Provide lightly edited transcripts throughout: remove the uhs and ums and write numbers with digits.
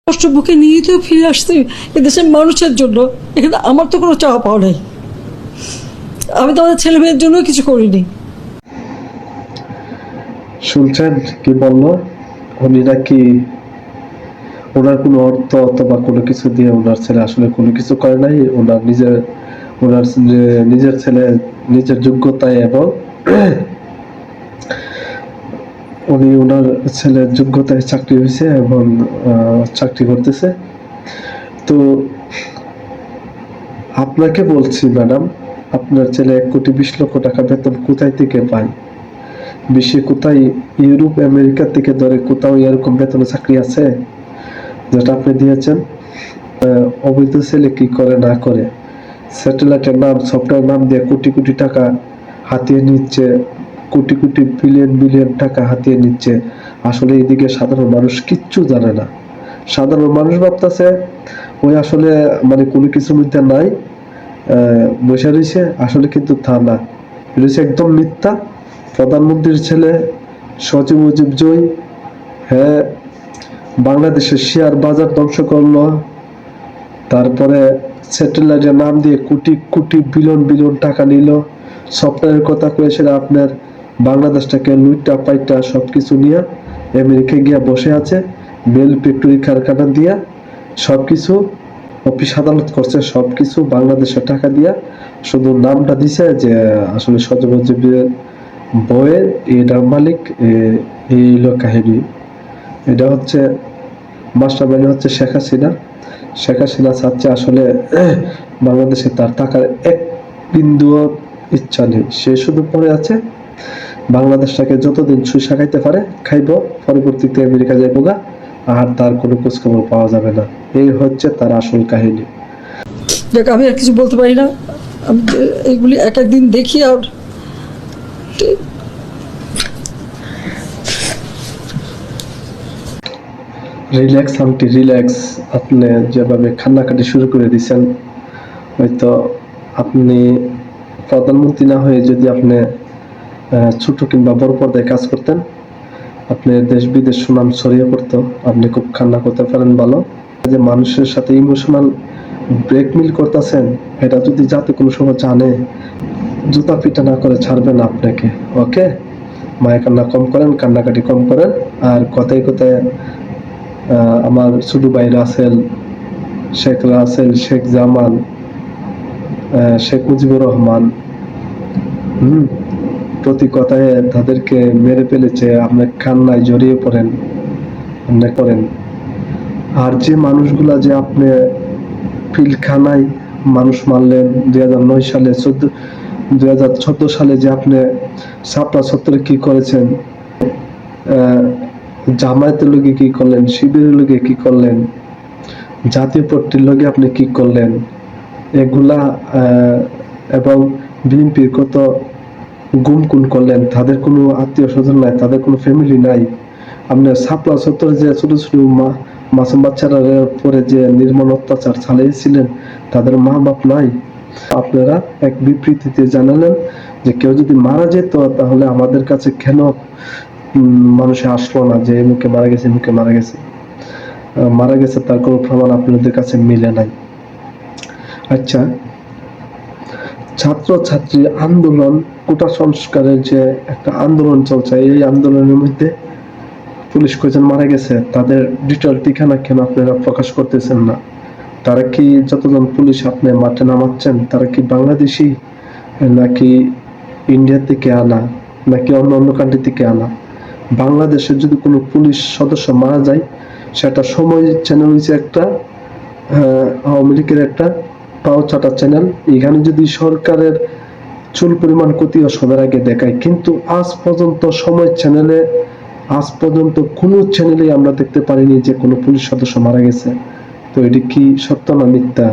কষ্ট বুকে নিয়ে তো ফিরে আসতে এদেশের মানুষের জন্য। এখানে আমার তো কোনো চাওয়া পাওয়া নেই, আমি তো আমাদের ছেলে মেয়ের জন্য কিছু করিনি। শুনছেন কি বললো? উনি নাকি ওনার কোনো অর্থ অথবা কোনো কিছু দিয়ে ওনার ছেলে আসলে কোনো কিছু করে নাই। ওনার নিজের ছেলে নিজের যোগ্যতায় এবং উনি ওনার ছেলের যোগ্যতায় চাকরি হয়েছে এবং চাকরি করতেছে। তো আপনাকে বলছি ম্যাডাম, আপনার ছেলে 1,20,00,000 টাকা বেতন কোথায় থেকে পায়? বিশ্বে কোথায়, ইউরোপ আমেরিকা থেকে ধরে কোথাও এরকম বেতনে চাকরি আছে যেটা আপনি দিয়েছেন? অবৈধ ছেলে কি করে না করে স্যাটেলাইটের নাম, সফটওয়্যার নাম দিয়ে কোটি কোটি টাকা হাতিয়ে নিচ্ছে, কোটি কোটি বিলিয়ন বিলিয়ন টাকা হাতিয়ে নিচ্ছে। আসলে এদিকে সাধারণ মানুষ কিচ্ছু জানে না। সাধারণ মানুষ ভাবতেছে ওই আসলে মানে কোনো কিছুর মধ্যে নাই, বসে রয়েছে। আসলে কিন্তু তা না, এটা হচ্ছে একদম মিথ্যা। প্রধানমন্ত্রীর ছেলে সজীব ওজিব জয়, হ্যাঁ, বাংলাদেশের শেয়ার বাজার ধ্বংস করলো, তারপরে স্যাটেলাইটের নাম দিয়ে কোটি কোটি বিলিয়ন বিলিয়ন টাকা নিল। সফটওয়্যারের কথা কয়েছিল আপনার বাংলাদেশটাকে লুইটা পাইটা সবকিছু নিয়ে আমেরিকায় গিয়া বসে আছে, বেল ফ্যাক্টরি কারখানা দিয়া সবকিছু অফিস আদালত করছে, সবকিছু বাংলাদেশের টাকা দিয়া। শুধু নামটা দিছে যে আসলে সজীবের বইয়ের এটার মালিক, এই হলো কাহিনী। এটা হচ্ছে মাস্টার মাইন্ড হচ্ছে শেখ হাসিনা। শেখ হাসিনা চাচ্ছে আসলে বাংলাদেশে তার টাকার এক বিন্দুও ইচ্ছা নেই। সে শুধু পড়ে আছে বাংলাদেশটাকে যতদিন সুইসা খাইতে পারে খাইব, পরবর্তীতে আমেরিকা যাইব গা, আর তার কোনো খোঁজখবর পাওয়া যাবে না। এই হচ্ছে তার আসল কাহিনী। দেখ, আমি আর কিছু বলতে পারি না। আমি এইগুলি এক একদিন দেখি আর রিল্যাক্স আন্টি রিল্যাক্স। আপনি যেভাবে কান্নাকাটি শুরু করে দিচ্ছেন, হয়তো আপনি প্রধানমন্ত্রী না হয়ে যদি আপনি ছোট কিংবা বড় পর্দায় কাজ করতেন, আপনি দেশ বিদেশ সুনাম ছড়িয়ে পড়তো। আপনি খুব কান্না করতে পারেন ভালো। যে মানুষের সাথে ইমোশনাল ব্রেকমিল করতেছেন, এটা যদি যাতে কোনো সময় জানে, জুতা পিটা না করে ছাড়বে না আপনাকে। ওকে, মায়ের কান্না কম করেন, কান্নাকাটি কম করেন। আর কথায় কথায় আমার ছোট ভাই রাসেল, শেখ জামাল, শেখ মুজিবুর রহমান, প্রতি কথায় তাদেরকে মেরে ফেলেছে, আপনি কান্নায় জড়িয়ে পড়েন, আপনি করেন। আর যে মানুষগুলা যে আপনি পিলখানায় মানুষ মারলেন 2009 সালে, 2014 সালে যে আপনি ছাপড়া চত্বরে কি করেছেন, জামায়াতের লোকে কি করলেন, শিবিরের লোকে কি করলেন, জাতীয় পার্টির লোকে আপনি কি করলেন, এগুলা এবং বিএনপির কত গুম খুন করলেন। তাদের কোনো আত্মীয় স্বজন নাই, তাদের কোনো ফ্যামিলি নাই। আপনার ছাপড়া চত্বরে যে ছোট ছোট মাসুম বাচ্চারা পরে যে নির্মম অত্যাচার চালিয়েছিলেন, তাদের মা বাপ নাই। আপনারা এক বিবৃতিতে জানালেন যে কেউ যদি মারা যেত তাহলে আমাদের কাছে কেন মানুষে আসলো না যে মুখে মারা গেছে, মুখে মারা গেছে। মারা গেছে তার কোনো প্রমাণ আপনাদের কাছে মিলে নাই। আচ্ছা, ছাত্র ছাত্রী আন্দোলন, কোটা সংস্কারের যে একটা আন্দোলন চলছে, এই আন্দোলনের মধ্যে পুলিশ কয়জন মারা গেছে তাদের ডিটেল ঠিকানা কেন আপনারা প্রকাশ করতেছেন না? তারা কি, যতজন পুলিশ আপনি মাঠে নামাচ্ছেন, তারা কি বাংলাদেশি নাকি ইন্ডিয়া থেকে আনা নাকি অন্য অন্য কান্ট্রি থেকে আনা? বাংলাদেশের যদি কোনো পুলিশ সদস্য মারা যায়, সেটা সময় চ্যানেল হয়েছে একটা আওয়ামী লীগের একটা পাও চাটা চ্যানেল। এখানে যদি সরকারের চুল পরিমাণ ক্ষতি সবার আগে দেখায়, কিন্তু আজ পর্যন্ত সময় চ্যানেলে, আজ পর্যন্ত কোনো চ্যানেলে আমরা দেখতে পারিনি যে কোনো পুলিশ সদস্য মারা গেছে। তো এটি কি সত্য না মিথ্যা?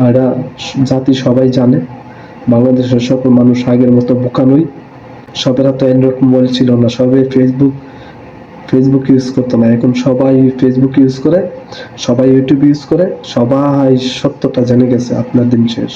এটা জাতি সবাই জানে। বাংলাদেশের সকল মানুষ আগের মতো বোকা নই। সবের হাতে অ্যান্ড্রয়েড মোবাইল ছিল না, সবাই ফেসবুক ইউজ করতো না। এখন সবাই ফেসবুক ইউজ করে, সবাই ইউটিউব ইউজ করে, সবাই সত্যটা জেনে গেছে। আপনার দিন শেষ।